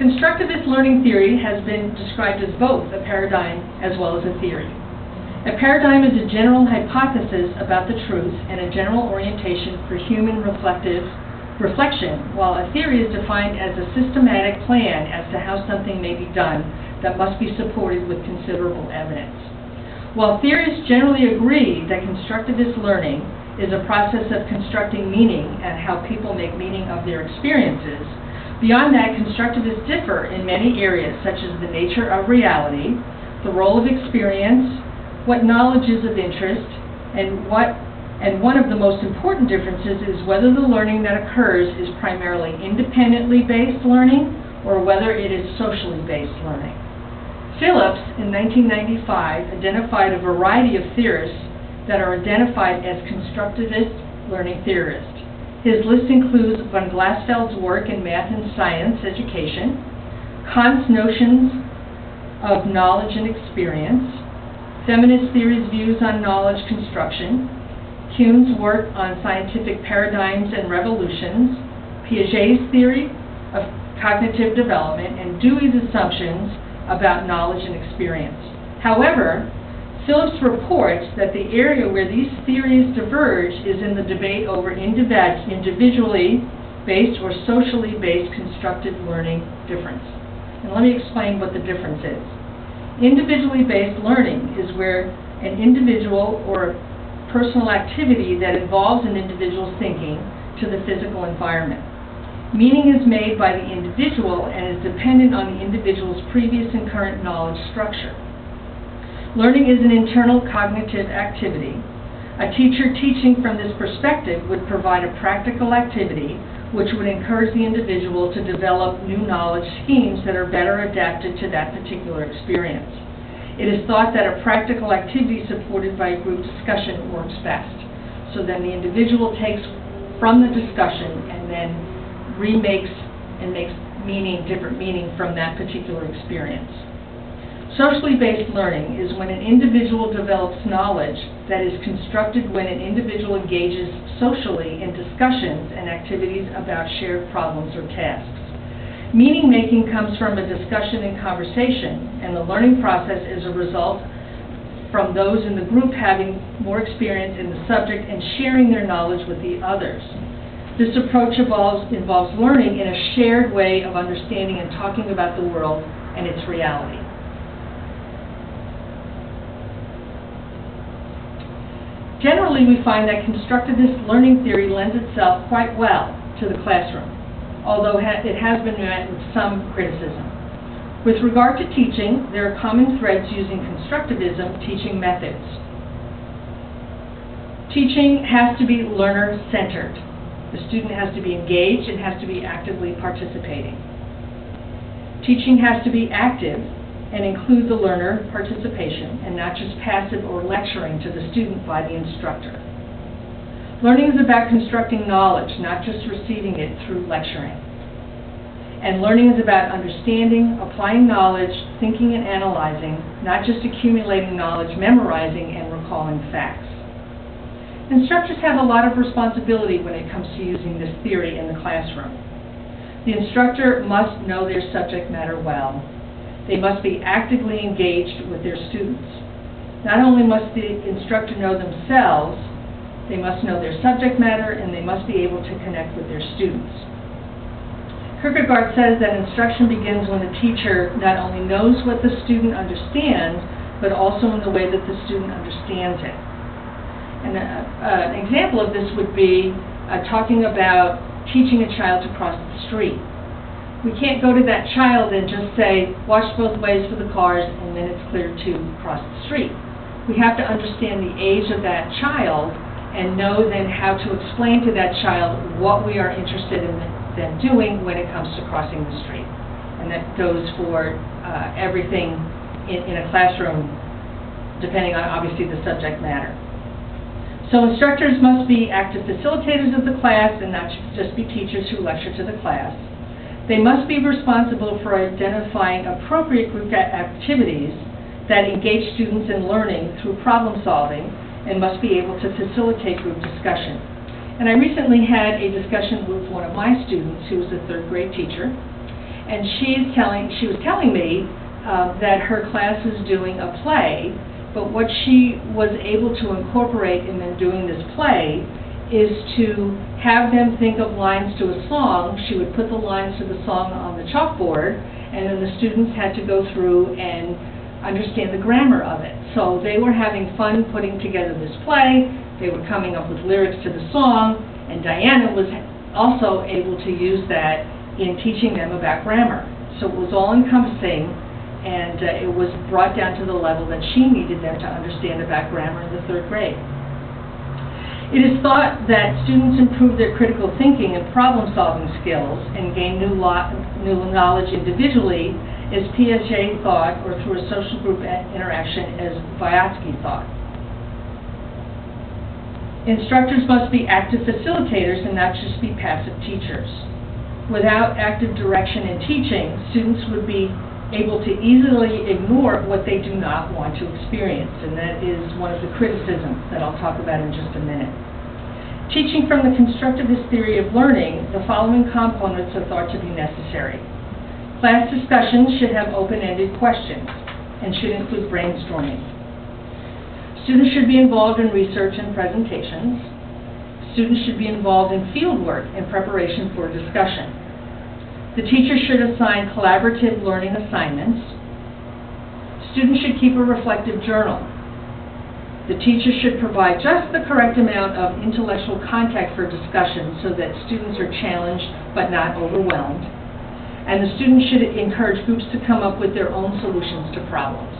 Constructivist learning theory has been described as both a paradigm as well as a theory. A paradigm is a general hypothesis about the truth and a general orientation for human reflection, while a theory is defined as a systematic plan as to how something may be done that must be supported with considerable evidence. While theorists generally agree that constructivist learning is a process of constructing meaning and how people make meaning of their experiences, beyond that, constructivists differ in many areas, such as the nature of reality, the role of experience, what knowledge is of interest, and one of the most important differences is whether the learning that occurs is primarily independently based learning or whether it is socially based learning. Phillips, in 1995, identified a variety of theorists that are identified as constructivist learning theorists. His list includes von Glasfeld's work in math and science education, Kant's notions of knowledge and experience, feminist theory's views on knowledge construction, Kuhn's work on scientific paradigms and revolutions, Piaget's theory of cognitive development, and Dewey's assumptions about knowledge and experience. However, Phillips reports that the area where these theories diverge is in the debate over individually based or socially based constructive learning difference. And let me explain what the difference is. Individually based learning is where an individual or personal activity that involves an individual's thinking to the physical environment. Meaning is made by the individual and is dependent on the individual's previous and current knowledge structure. Learning is an internal cognitive activity. A teacher teaching from this perspective would provide a practical activity which would encourage the individual to develop new knowledge schemes that are better adapted to that particular experience. It is thought that a practical activity supported by a group discussion works best. So then the individual takes from the discussion and then remakes and makes different meaning from that particular experience. Socially based learning is when an individual develops knowledge that is constructed when an individual engages socially in discussions and activities about shared problems or tasks. Meaning making comes from a discussion and conversation, and the learning process is a result from those in the group having more experience in the subject and sharing their knowledge with the others. This approach involves learning in a shared way of understanding and talking about the world and its reality. Generally, we find that constructivist learning theory lends itself quite well to the classroom, although it has been met with some criticism. With regard to teaching, there are common threads using constructivism teaching methods. Teaching has to be learner-centered. The student has to be engaged and has to be actively participating. Teaching has to be active and include the learner participation and not just passive or lecturing to the student by the instructor. Learning is about constructing knowledge, not just receiving it through lecturing. And learning is about understanding, applying knowledge, thinking and analyzing, not just accumulating knowledge, memorizing and recalling facts. Instructors have a lot of responsibility when it comes to using this theory in the classroom. The instructor must know their subject matter well. They must be actively engaged with their students. Not only must the instructor know themselves, they must know their subject matter and they must be able to connect with their students. Kierkegaard says that instruction begins when the teacher not only knows what the student understands, but also in the way that the student understands it. And an example of this would be talking about teaching a child to cross the street. We can't go to that child and just say, watch both ways for the cars, and then it's clear to cross the street. We have to understand the age of that child and know then how to explain to that child what we are interested in them doing when it comes to crossing the street. And that goes for everything in a classroom, depending on, obviously, the subject matter. So instructors must be active facilitators of the class and not just be teachers who lecture to the class. They must be responsible for identifying appropriate group activities that engage students in learning through problem solving and must be able to facilitate group discussion. And I recently had a discussion with one of my students who was a third grade teacher, And she was telling me that her class is doing a play, but what she was able to incorporate in them doing this play is to have them think of lines to a song. She would put the lines to the song on the chalkboard, and then the students had to go through and understand the grammar of it. So they were having fun putting together this play. They were coming up with lyrics to the song, and Diana was also able to use that in teaching them about grammar. So it was all-encompassing, and it was brought down to the level that she needed them to understand about grammar in the 3rd grade. It is thought that students improve their critical thinking and problem-solving skills and gain new knowledge individually as Piaget thought, or through a social group interaction as Vygotsky thought. Instructors must be active facilitators and not just be passive teachers. Without active direction in teaching, students would be able to easily ignore what they do not want to experience, and that is one of the criticisms that I'll talk about in just a minute. Teaching from the constructivist theory of learning, the following components are thought to be necessary. Class discussions should have open-ended questions and should include brainstorming. Students should be involved in research and presentations. Students should be involved in fieldwork in preparation for discussion. The teacher should assign collaborative learning assignments. Students should keep a reflective journal. The teacher should provide just the correct amount of intellectual contact for discussion so that students are challenged but not overwhelmed. And the students should encourage groups to come up with their own solutions to problems.